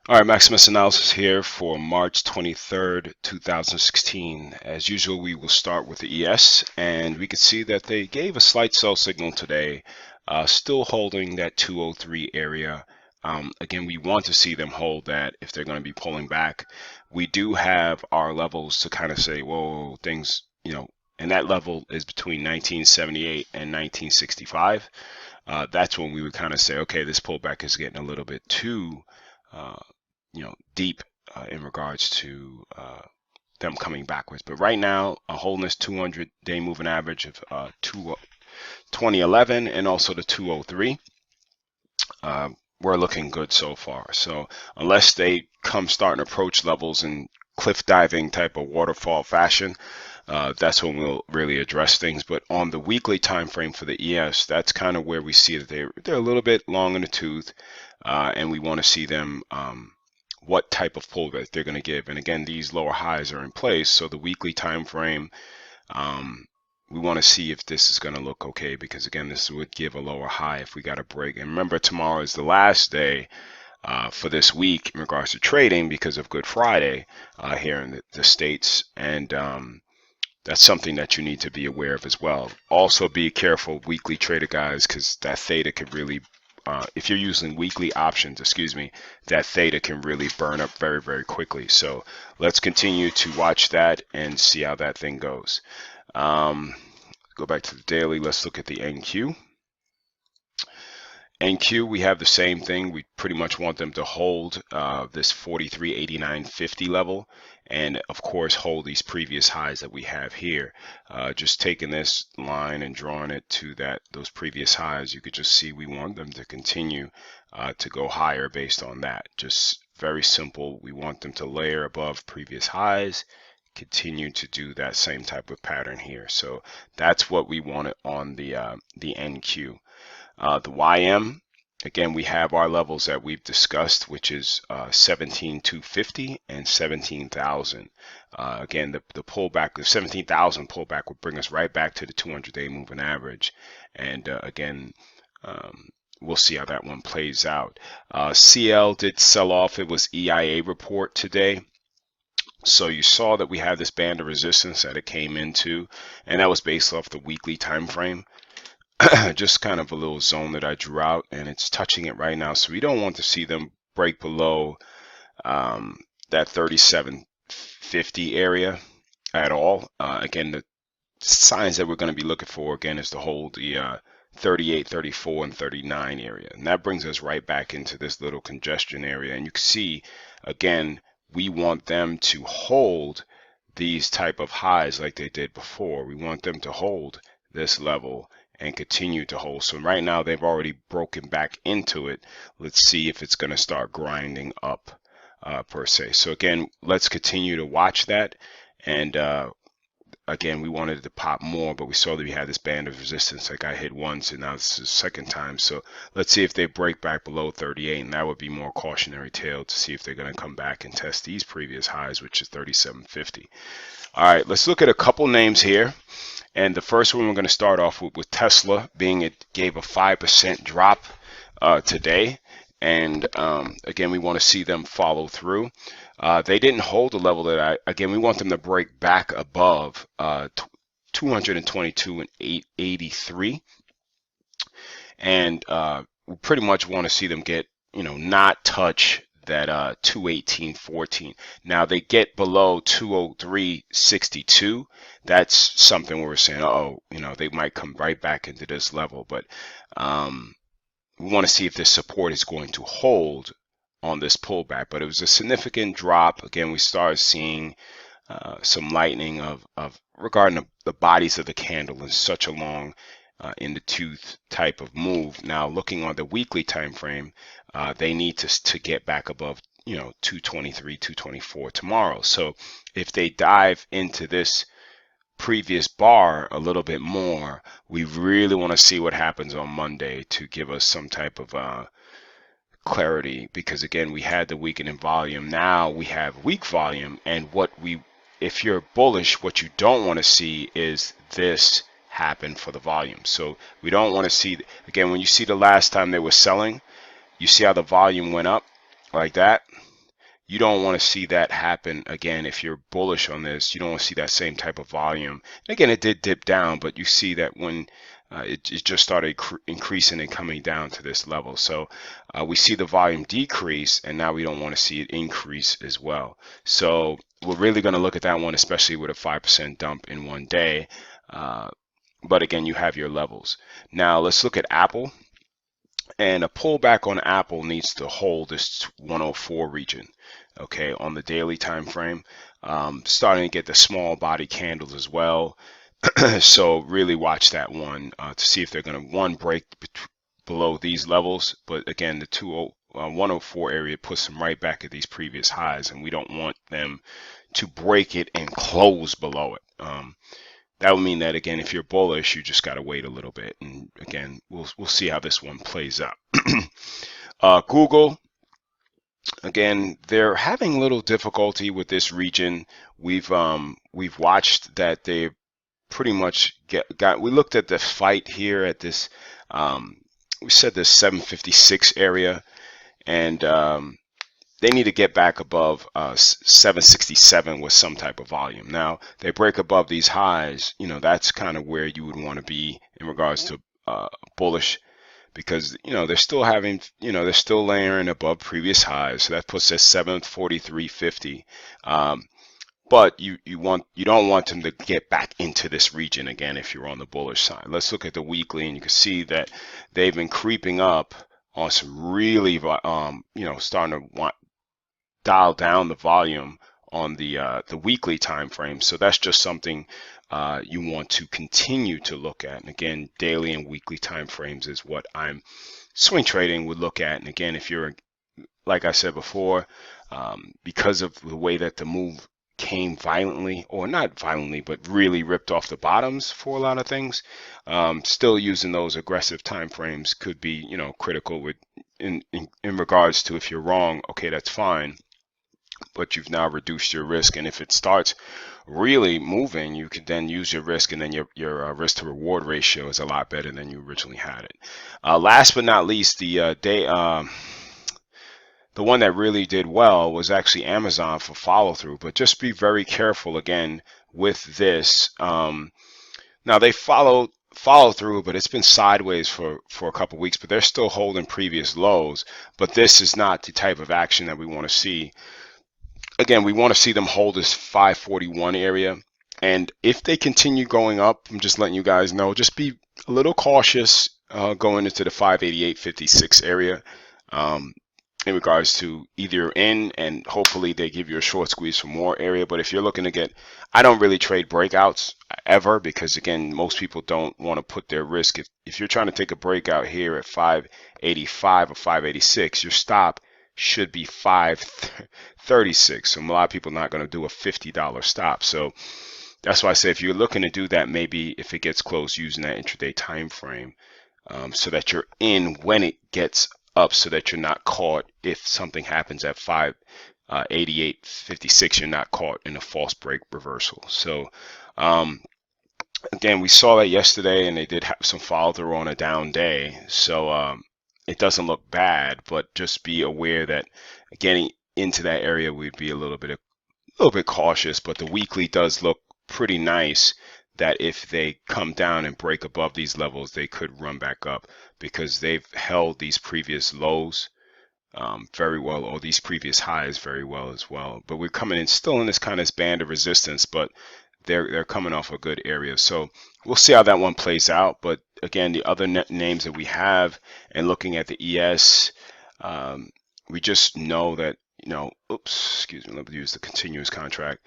All right, Maximus Analysis here for March 23rd, 2016. As usual, we will start with the ES, and we can see that they gave a slight sell signal today, still holding that 203 area. Again, we want to see them hold that if they're going to be pulling back. We do have our levels to kind of say, whoa, things, and that level is between 1978 and 1965. That's when we would kind of say, okay, this pullback is getting a little bit too deep in regards to them coming backwards. But right now, holding this 200-day moving average of 2011 and also the 203, we're looking good so far. So unless they start and approach levels in cliff diving type of waterfall fashion, that's when we'll really address things. But on the weekly time frame for the ES, that's kind of where we see that they're a little bit long in the tooth, and we want to see them what type of pullback they're going to give. And again, these lower highs are in place, so the weekly time frame, we want to see if this is going to look okay, because again, this would give a lower high if we got a break. And remember, tomorrow is the last day for this week in regards to trading because of Good Friday here in the States, and that's something that you need to be aware of as well. Also be careful, weekly trader guys, because that theta could really if you're using weekly options, that theta can really burn up very, very quickly. So let's continue to watch that and see how that thing goes. Go back to the daily. Let's look at the NQ. NQ, we have the same thing. We pretty much want them to hold this 43.8950 level, and of course hold these previous highs that we have here. Just taking this line and drawing it to those previous highs, you could just see we want them to continue to go higher based on that. Just very simple. We want them to layer above previous highs, continue to do that same type of pattern here. So that's what we wanted on the NQ. The YM, again, we have our levels that we've discussed, which is 17,250 and 17,000. Again, the pullback, the 17,000 pullback would bring us right back to the 200-day moving average. And again, we'll see how that one plays out. CL did sell off. It was EIA report today. So you saw that we had this band of resistance that it came into, and that was based off the weekly time frame. Just kind of a little zone that I drew out, and it's touching it right now. So we don't want to see them break below that 3750 area at all. Again, the signs that we're going to be looking for again is to hold the 38, 34, and 39 area, and that brings us right back into this little congestion area. And you can see again, we want them to hold these type of highs like they did before. We want them to hold this level and continue to hold. So right now they've already broken back into it. Let's see if it's going to start grinding up per se. So again, let's continue to watch that. And again, we wanted it to pop more, but we saw that we had this band of resistance that got hit once, and now this is the second time. So let's see if they break back below 38, and that would be more cautionary tale to see if they're going to come back and test these previous highs, which is 3750. All right, let's look at a couple names here. And the first one we're going to start off with Tesla, being it gave a 5% drop today. And again, we want to see them follow through. They didn't hold the level that again, we want them to break back above 222 and 883. And we pretty much want to see them get, not touch that 218.14. Now they get below 203.62. That's something where we're saying, oh, they might come right back into this level. But we want to see if this support is going to hold on this pullback. But it was a significant drop. Again, we started seeing some lightening of regarding the bodies of the candle in such a long in the tooth type of move. Now looking on the weekly time frame, they need to get back above 223, 224 tomorrow. So if they dive into this previous bar a little bit more, we really want to see what happens on Monday to give us some type of clarity, because again, we had the weakening volume. Now we have weak volume, and if you're bullish, what you don't want to see is this happen for the volume. So we don't want to see, again, when you see the last time they were selling, you see how the volume went up like that. you don't want to see that happen again. If you're bullish on this, you don't want to see that same type of volume. Again, it did dip down, but you see that when it just started increasing and coming down to this level. So we see the volume decrease, and now we don't want to see it increase as well. So we're really going to look at that one, especially with a 5% dump in one day. But again, you have your levels. Now let's look at Apple. And a pullback on Apple needs to hold this 104 region, okay, on the daily time frame. Starting to get the small body candles as well. So really watch that one to see if they're going to, break below these levels. But again, the 104 area puts them right back at these previous highs, and we don't want them to break it and close below it. That would mean that, again, if you're bullish, you just got to wait a little bit. And again, we'll see how this one plays out. Google, again, they're having a little difficulty with this region. We've watched that they pretty much we looked at the fight here at this, we said this 756 area, and they need to get back above 767 with some type of volume. Now, they break above these highs, that's kind of where you would want to be in regards to bullish, because, they're still having, they're still layering above previous highs. So that puts us 743.50. But you don't want them to get back into this region again if you're on the bullish side. Let's look at the weekly, and you can see that they've been creeping up on some really, starting to dial down the volume on the weekly time frame. So that's just something you want to continue to look at. And again, daily and weekly time frames is what I'm swing trading would look at. And again, if you're, like I said before, because of the way that the move came violently, or not violently, but really ripped off the bottoms for a lot of things, still using those aggressive time frames could be, critical with in regards to, if you're wrong, okay, that's fine, but you've now reduced your risk. And if it starts really moving, you can then use your risk, and then your risk to reward ratio is a lot better than you originally had it. Last but not least, the one that really did well was actually Amazon for follow through, but just be very careful again with this. Now they follow through, but it's been sideways for a couple weeks, but they're still holding previous lows. But this is not the type of action that we want to see. Again, we want to see them hold this 541 area. And if they continue going up, I'm just letting you guys know, just be a little cautious going into the 588.56 area in regards to either in, and hopefully they give you a short squeeze for more area. But if you're looking to get, I don't really trade breakouts ever, because again, most people don't want to put their risk. If you're trying to take a breakout here at 585 or 586, your stop should be 536. So a lot of people are not going to do a $50 stop. So that's why I say if you're looking to do that, maybe if it gets close, using that intraday time frame, so that you're in when it gets up, so that you're not caught if something happens at 588.56. You're not caught in a false break reversal. So again, we saw that yesterday, and they did have some follow through on a down day. So it doesn't look bad, but just be aware that getting into that area, we'd be a little bit cautious. But the weekly does look pretty nice, that if they come down and break above these levels, they could run back up, because they've held these previous lows very well, or these previous highs very well as well. But we're coming in still in this kind of band of resistance, but they're coming off a good area. So we'll see how that one plays out. But again, the other names that we have, and looking at the ES, we just know that, oops, excuse me, let me use the continuous contract,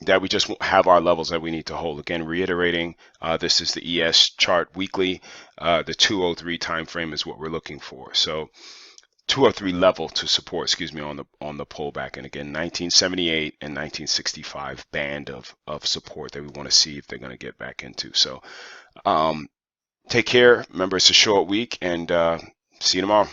that we just have our levels that we need to hold. Again, reiterating, this is the ES chart weekly. The 203 time frame is what we're looking for. So 203 level to support, excuse me, on the pullback. And again, 1978 and 1965 band of support that we want to see if they're going to get back into. So take care. Remember, it's a short week, and see you tomorrow.